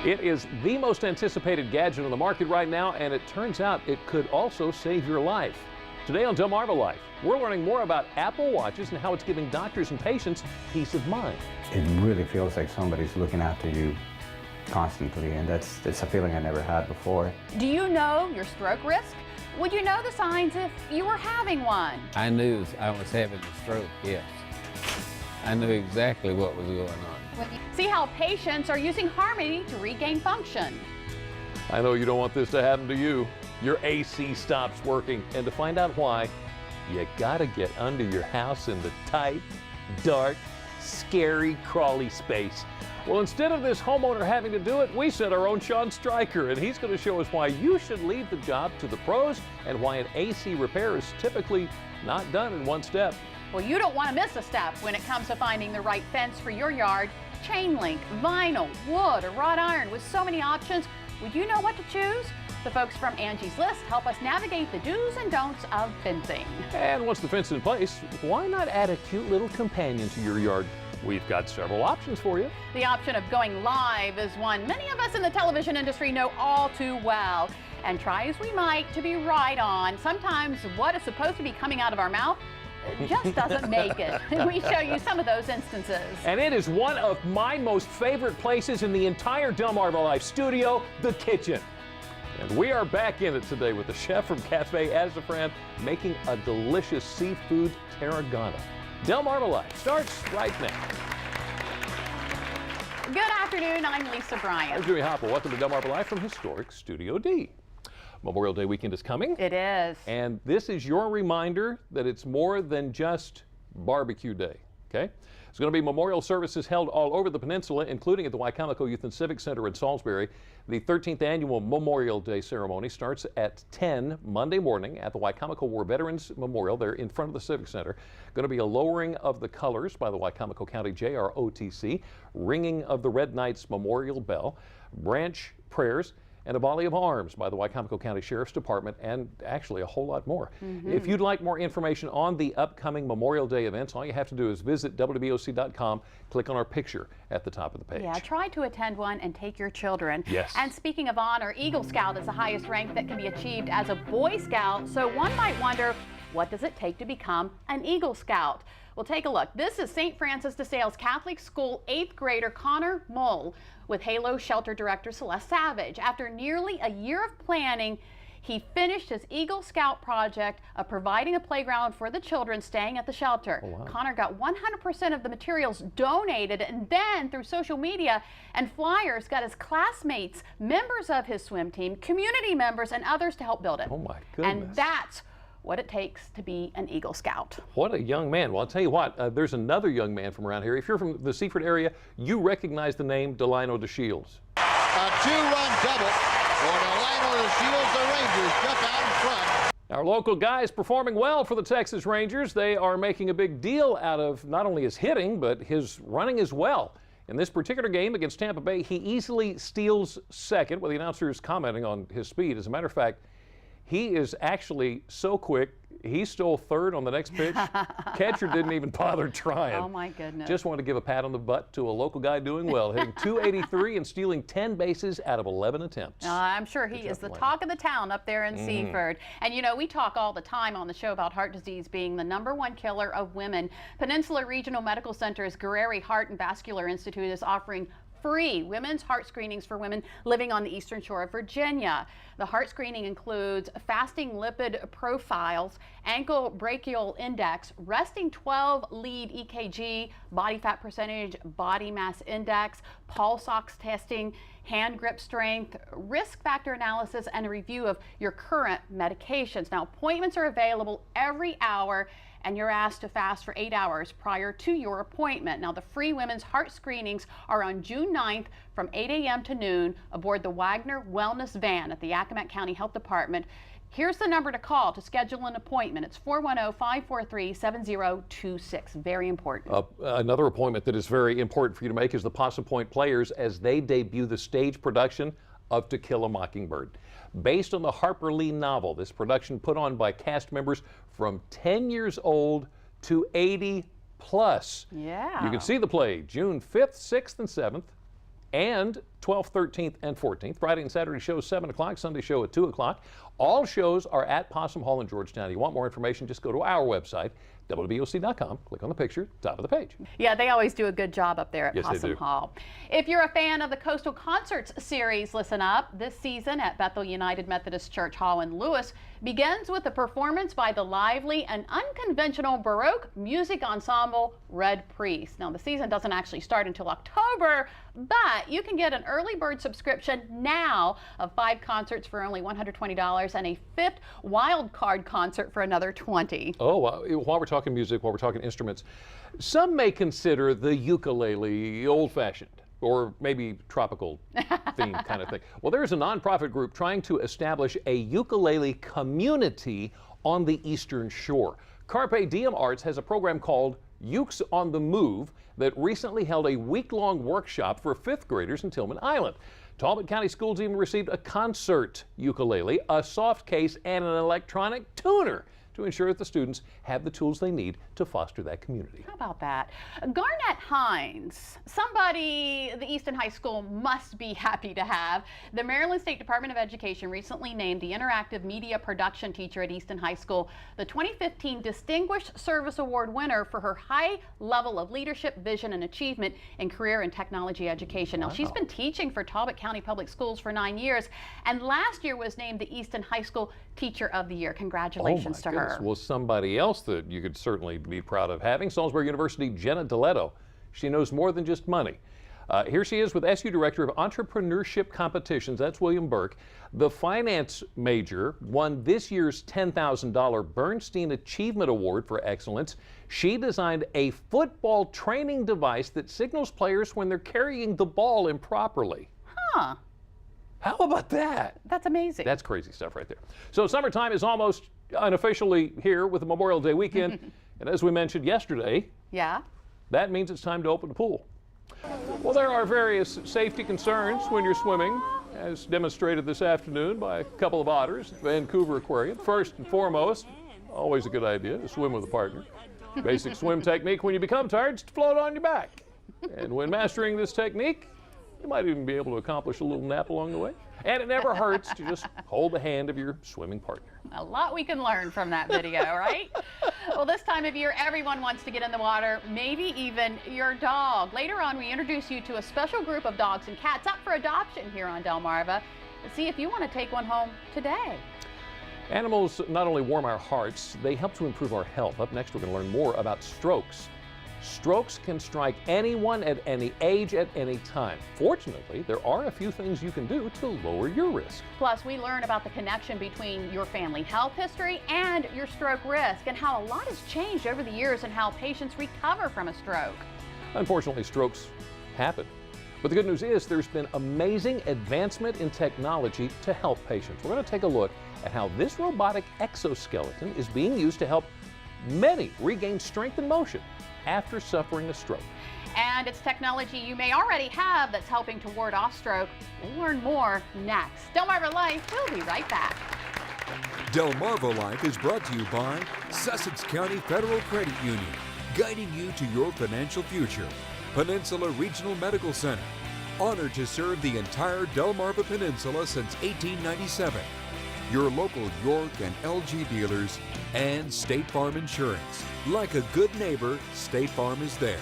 It is the most anticipated gadget on the market right now, and it turns out it could also save your life. Today on Delmarva Life, we're learning more about Apple Watches and how it's giving doctors and patients peace of mind. It really feels like somebody's looking after you constantly, and it's a feeling I never had before. Do you know your stroke risk? Would you know the signs if you were having one? I knew I was having a stroke, yes. I knew exactly what was going on. See how patients are using Harmony to regain function. I know you don't want this to happen to you. Your AC stops working, and to find out why, you gotta get under your house in the tight, dark, scary, crawly space. Well, instead of this homeowner having to do it, we sent our own Sean Stryker, and he's going to show us why you should leave the job to the pros and why an AC repair is typically not done in one step. Well, you don't want to miss a step when it comes to finding the right fence for your yard. Chain link, vinyl, wood, or wrought iron with so many options. Would you know what to choose? The folks from Angie's List help us navigate the do's and don'ts of fencing. And once the fence is in place, why not add a cute little companion to your yard? We've got several options for you. The option of going live is one many of us in the television industry know all too well. And try as we might to be right on, sometimes what is supposed to be coming out of our mouth just doesn't make it. We show you some of those instances. And it is one of my most favorite places in the entire Delmarva Life studio, the kitchen. And we are back in it today with the chef from Cafe Azafran making a delicious seafood tarragona. Delmarva Life starts right now. Good afternoon, I'm Lisa Bryant. I'm Jimmy Hopple. Welcome to Delmarva Life from historic Studio D. Memorial Day weekend is coming. It is. And this is your reminder that it's more than just barbecue day, okay? There's going to be memorial services held all over the peninsula, including at the Wicomico Youth and Civic Center in Salisbury. The 13th annual Memorial Day ceremony starts at 10 Monday morning at the Wicomico War Veterans Memorial there in front of the Civic Center. Going to be a lowering of the colors by the Wicomico County JROTC, ringing of the Red Knights Memorial Bell, branch prayers, and a volley of arms by the Wicomico County Sheriff's Department, and actually a whole lot more. If you'd like more information on the upcoming Memorial Day events, all you have to do is visit WBOC.com, click on our picture at the top of the page. Yeah, try to attend one and take your children. Yes. And speaking of honor, Eagle Scout is the highest rank that can be achieved as a Boy Scout, so one might wonder, what does it take to become an Eagle Scout? Well, take a look. This is St. Francis de Sales Catholic School 8th grader Connor Mull with Halo Shelter Director Celeste Savage. After nearly a year of planning, he finished his Eagle Scout project of providing a playground for the children staying at the shelter. Oh, wow. Connor got 100% of the materials donated, and then through social media and flyers got his classmates, members of his swim team, community members, and others to help build it. Oh my goodness. And that's what it takes to be an Eagle Scout. What a young man. Well, I'll tell you what, there's another young man from around here. If you're from the Seaford area, you recognize the name Delino DeShields. A two-run double for Delino DeShields. The Rangers jump out in front. Our local guy is performing well for the Texas Rangers. They are making a big deal out of not only his hitting, but his running as well. In this particular game against Tampa Bay, he easily steals second, with the announcers commenting on his speed. As a matter of fact, he is actually so quick, he stole third on the next pitch. Catcher didn't even bother trying. Oh my goodness. Just wanted to give a pat on the butt to a local guy doing well, hitting .283 and stealing 10 bases out of 11 attempts. I'm sure he is the talk of the town up there in Seaford. And you know, we talk all the time on the show about heart disease being the #1 killer of women. Peninsula Regional Medical Center's Guerreri Heart and Vascular Institute is offering free women's heart screenings for women living on the eastern shore of Virginia. The heart screening includes fasting lipid profiles, ankle brachial index, resting 12 lead EKG, body fat percentage, body mass index, pulse ox testing, hand grip strength, risk factor analysis, and a review of your current medications. Now, appointments are available every hour, and you're asked to fast for 8 hours prior to your appointment. Now, the free women's heart screenings are on June 9th from 8 a.m. to noon aboard the Wagner Wellness Van at the Accomack County Health Department. Here's the number to call to schedule an appointment. It's 410-543-7026. Very important. Another appointment that is very important for you to make is the Possum Point Players as they debut the stage production of To Kill a Mockingbird. Based on the Harper Lee novel, this production put on by cast members from 10 years old to 80 plus. Yeah. You can see the play June 5th, 6th, and 7th and 12th, 13th, and 14th. Friday and Saturday shows 7 o'clock, Sunday show at 2 o'clock. All shows are at Possum Hall in Georgetown. If you want more information, just go to our website, WBOC.com. Click on the picture, top of the page. Yeah, they always do a good job up there at Yes, they Possum do. Hall. If you're a fan of the Coastal Concerts series, listen up. This season at Bethel United Methodist Church Hall in Lewis begins with a performance by the lively and unconventional Baroque music ensemble Red Priest. Now, the season doesn't actually start until October, but you can get an early bird subscription now of 5 concerts for only $120 and a 5th wild card concert for another $20. Oh, while we're talking music, while we're talking instruments, some may consider the ukulele old-fashioned or maybe tropical theme kind of thing. Well, there's a nonprofit group trying to establish a ukulele community on the Eastern Shore. Carpe Diem Arts has a program called Ukes on the Move that recently held a week-long workshop for 5th graders in Tillman Island. Talbot County Schools even received a concert ukulele, a soft case, and an electronic tuner to ensure that the students have the tools they need to foster that community. How about that? Garnett Hines, somebody the Easton High School must be happy to have. The Maryland State Department of Education recently named the interactive media production teacher at Easton High School the 2015 Distinguished Service Award winner for her high level of leadership, vision, and achievement in career and technology education. Now, she's been teaching for Talbot County Public Schools for 9 years, and last year was named the Easton High School Teacher of the Year. Congratulations to her. Well, somebody else that you could certainly be proud of having, Salisbury University, Jenna Deletto. She knows more than just money. Here she is with SU Director of Entrepreneurship Competitions, that's William Burke. The finance major won this year's $10,000 Bernstein Achievement Award for excellence. She designed a football training device that signals players when they're carrying the ball improperly. Huh. How about that? That's amazing. That's crazy stuff right there. So summertime is almost unofficially here with the Memorial Day weekend. And as we mentioned yesterday, Yeah. that means it's time to open the pool. Well, there are various safety concerns when you're swimming, as demonstrated this afternoon by a couple of otters at Vancouver Aquarium. First and foremost, always a good idea to swim with a partner. Basic swim technique when you become tired is to float on your back. And when mastering this technique, you might even be able to accomplish a little nap along the way. And it never hurts to just hold the hand of your swimming partner. A lot we can learn from that video, right? Well, this time of year, everyone wants to get in the water, maybe even your dog. Later on, we introduce you to a special group of dogs and cats up for adoption here on Delmarva. See if you want to take one home today. Animals not only warm our hearts, they help to improve our health. Up next, we're going to learn more about strokes. Strokes can strike anyone at any age at any time. Fortunately, there are a few things you can do to lower your risk. Plus, we learn about the connection between your family health history and your stroke risk, and how a lot has changed over the years and how patients recover from a stroke. Unfortunately, strokes happen. But the good news is there's been amazing advancement in technology to help patients. We're going to take a look at how this robotic exoskeleton is being used to help many regain strength and motion after suffering a stroke. And it's technology you may already have that's helping to ward off stroke. We'll learn more next. Delmarva Life, we'll be right back. Delmarva Life is brought to you by Sussex County Federal Credit Union, guiding you to your financial future. Peninsula Regional Medical Center, honored to serve the entire Delmarva Peninsula since 1897. Your local York and LG dealers, and State Farm Insurance. Like a good neighbor, State Farm is there.